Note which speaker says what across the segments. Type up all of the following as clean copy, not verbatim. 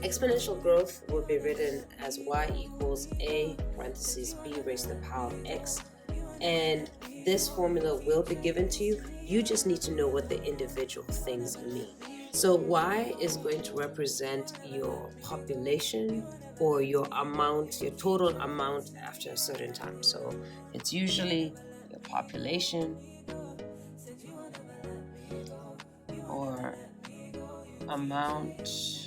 Speaker 1: Exponential growth will be written as y equals a parentheses b raised to the power of x. And this formula will be given to you. You just need to know what the individual things mean. So y is going to represent your population or your amount, your total amount after a certain time. So it's usually your population or amount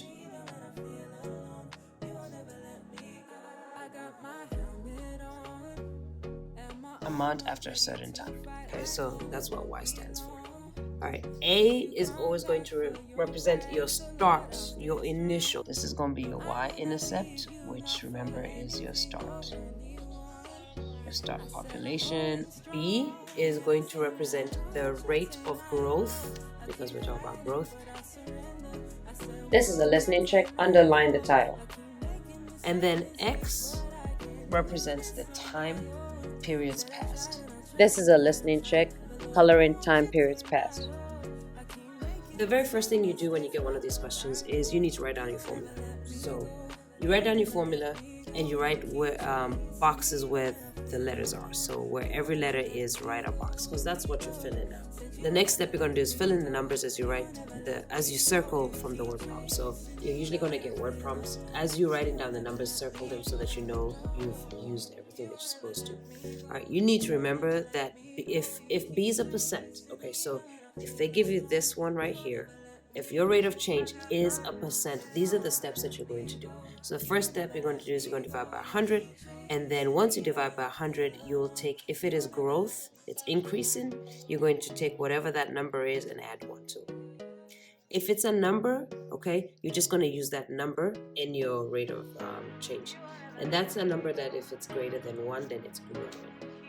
Speaker 1: after a certain time. Okay, so that's what y stands for. All right, A is always going to represent your start, your initial. This is going to be your y-intercept, which remember is your start population. B is going to represent the rate of growth, because we're talking about growth. This is a listening check. Underline the title. And then X represents the time periods past. This is a listening check. Color in time periods past. The very first thing you do when you get one of these questions is you need to write down your formula. So you write down your formula and you write where boxes where the letters are. So where every letter is, write a box, because that's what you're filling out. The next step you're going to do is fill in the numbers as you circle from the word prompt. So you're usually going to get word prompts. As you're writing down the numbers, circle them so that you know you've used everything that you're supposed to. All right, you need to remember that if B is a percent, okay, so if they give you this one right here, if your rate of change is a percent, these are the steps that you're going to do. So the first step you're going to do is you're going to divide by 100. And then once you divide by 100, you'll take, if it is growth, it's increasing, you're going to take whatever that number is and add 1 to it. If it's a number, okay, you're just going to use that number in your rate of change. And that's a number that if it's greater than 1, then it's growing.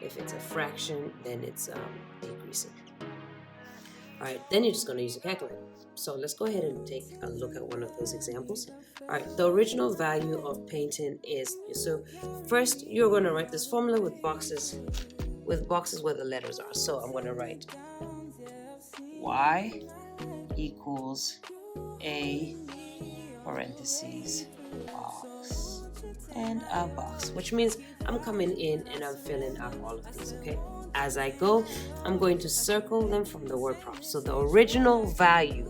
Speaker 1: If it's a fraction, then it's decreasing. All right, then you're just going to use a calculator. So let's go ahead and take a look at one of those examples. All right, the original value of painting is, so first you're going to write this formula with boxes where the letters are. So I'm going to write y equals a parentheses box and a box, which means I'm coming in and I'm filling out all of these, okay? As I go, I'm going to circle them from the word prompt. So the original value,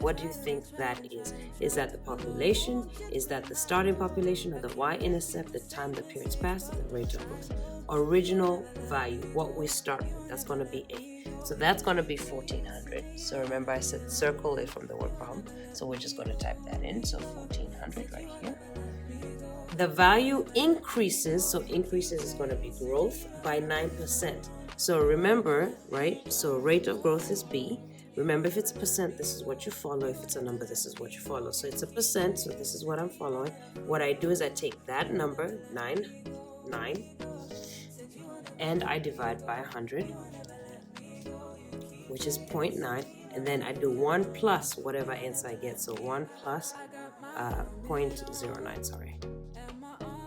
Speaker 1: what do you think that is? Is that the population? Is that the starting population, or the y-intercept, the time the periods passed, or the rate of growth? Original value, what we start with, that's going to be A. So that's going to be 1400. So remember I said circle it from the word prompt. So we're just going to type that in. So 1400 right here. The value increases, so increases is going to be growth by 9%. So remember, right? So rate of growth is B. Remember, if it's a percent, this is what you follow. If it's a number, this is what you follow. So it's a percent, so this is what I'm following. What I do is I take that number, 9, and I divide by 100, which is 0.9. And then I do 1 plus whatever answer I get. So 1 plus 0.09, sorry.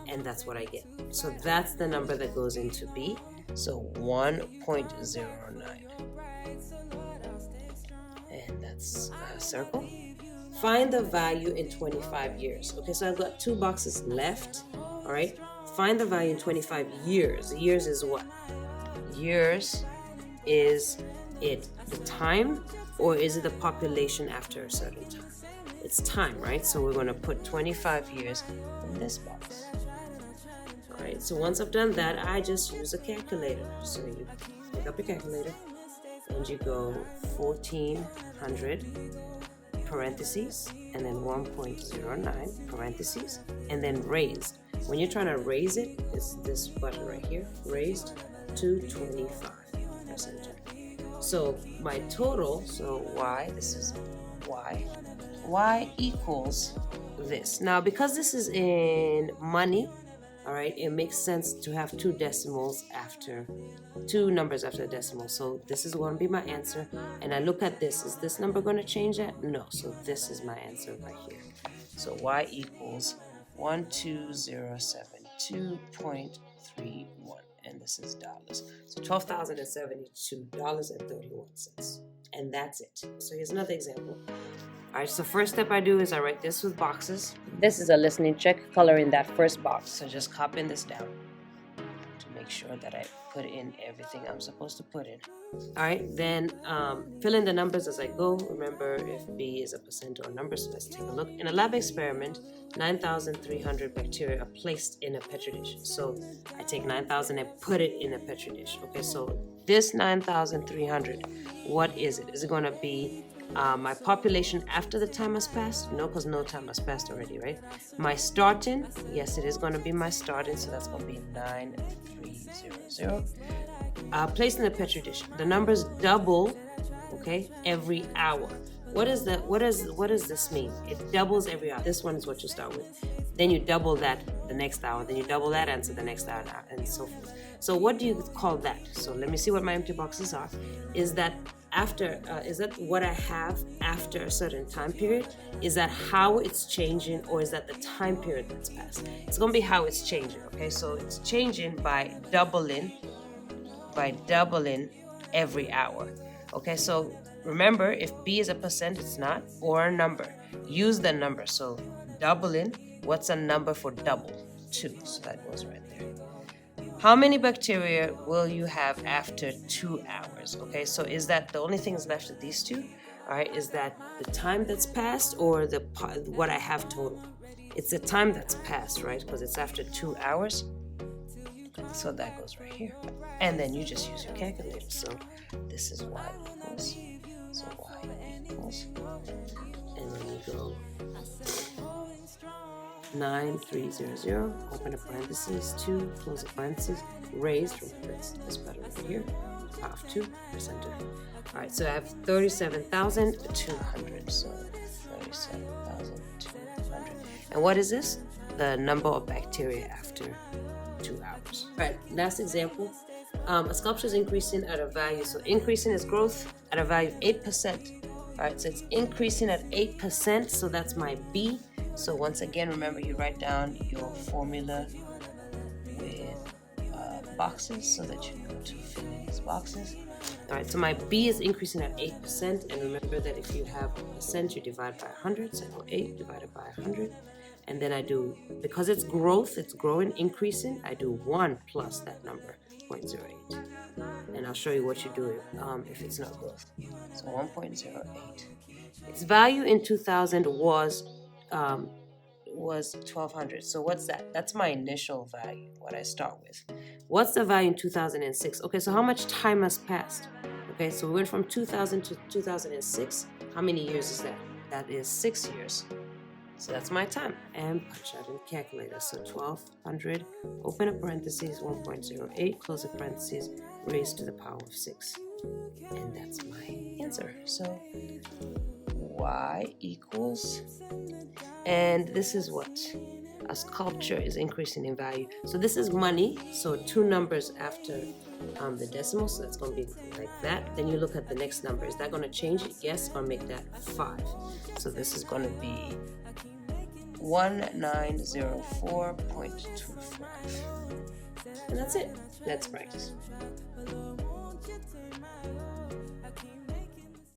Speaker 1: And that's what I get. So that's the number that goes into B. So 1.09. And that's a circle. Find the value in 25 years. Okay, so I've got 2 boxes left. All right. Find the value in 25 years. Years is what? Years is it the time, or is it the population after a certain time? It's time, right? So we're going to put 25 years in this box. All right, so once I've done that, I just use a calculator. So you pick up your calculator and you go 1400 parentheses and then 1.09 parentheses and then raised. When you're trying to raise it, it's this button right here, raised to 25. Press enter. So my total, so y, this is y equals this. Now, because this is in money, all right, it makes sense to have 2 numbers after the decimal. So this is going to be my answer. And I look at this. Is this number going to change that? No. So this is my answer right here. So y equals 12072.31. And this is dollars. So $12,072.31. And that's it. So here's another example. Alright, so first step I do is I write this with boxes. This is a listening check, color in that first box. So just copying this down to make sure that I put in everything I'm supposed to put in. Alright, then fill in the numbers as I go. Remember if B is a percent or a number, so let's take a look. In a lab experiment, 9,300 bacteria are placed in a petri dish. So I take 9,000 and put it in a petri dish. Okay, so this 9,300, what is it? Is it going to be my population after the time has passed? No, because no time has passed already, right? My starting, yes, it is going to be my starting, so that's going to be 9300. Placed in a petri dish. The numbers double, okay, every hour. What does this mean? It doubles every hour. This one is what you start with. Then you double that the next hour. Then you double that answer the next hour, and so forth. So what do you call that? So let me see what my empty boxes are. Is that what I have after a certain time period? Is that how it's changing, or is that the time period that's passed? It's going to be how it's changing, okay? So it's changing by doubling every hour. Okay, so remember, if B is a percent, it's not, or a number. Use the number. So doubling, what's a number for double? 2. So that goes right there. How many bacteria will you have after 2 hours? Okay, so is that the only things left of these two? All right, is that the time that's passed or what I have total? It's the time that's passed, right? Because it's after 2 hours. So that goes right here. And then you just use your calculator. So this is y equals. So y equals. And then you go 9300, open a parentheses, 2, close the parentheses, raised from this button over here, power of 2, percent of. Alright, so I have 37,200. So 37,200. And what is this? The number of bacteria after 2 hours. Alright, last example. A sculpture is increasing at a value. So increasing is growth at a value of 8%. Alright, so it's increasing at 8%. So that's my B. So once again, remember you write down your formula with boxes so that you know to fill in these boxes. Alright, so my B is increasing at 8%. And remember that if you have a percent, you divide by 100. So 8 divided by 100. And then I do, because it's growth, it's growing, increasing, I do 1 plus that number, 0.08. And I'll show you what you do if it's not growth. So 1.08. Its value in 2000 was 1200. So what's that? That's my initial value, what I start with. What's the value in 2006? Okay, so how much time has passed? Okay, so we went from 2000 to 2006. How many years is that? That is 6 years. So that's my time. And punch out in the calculator. So 1200, open a parentheses, 1.08, close the parentheses, raised to the power of 6. And that's my answer. So y equals, and this is what a sculpture is increasing in value. So this is money. So 2 numbers after the decimal. So that's going to be like that. Then you look at the next number. Is that going to change it? Yes, or make that 5. So this is going to be 1904.25. And that's it. Let's practice.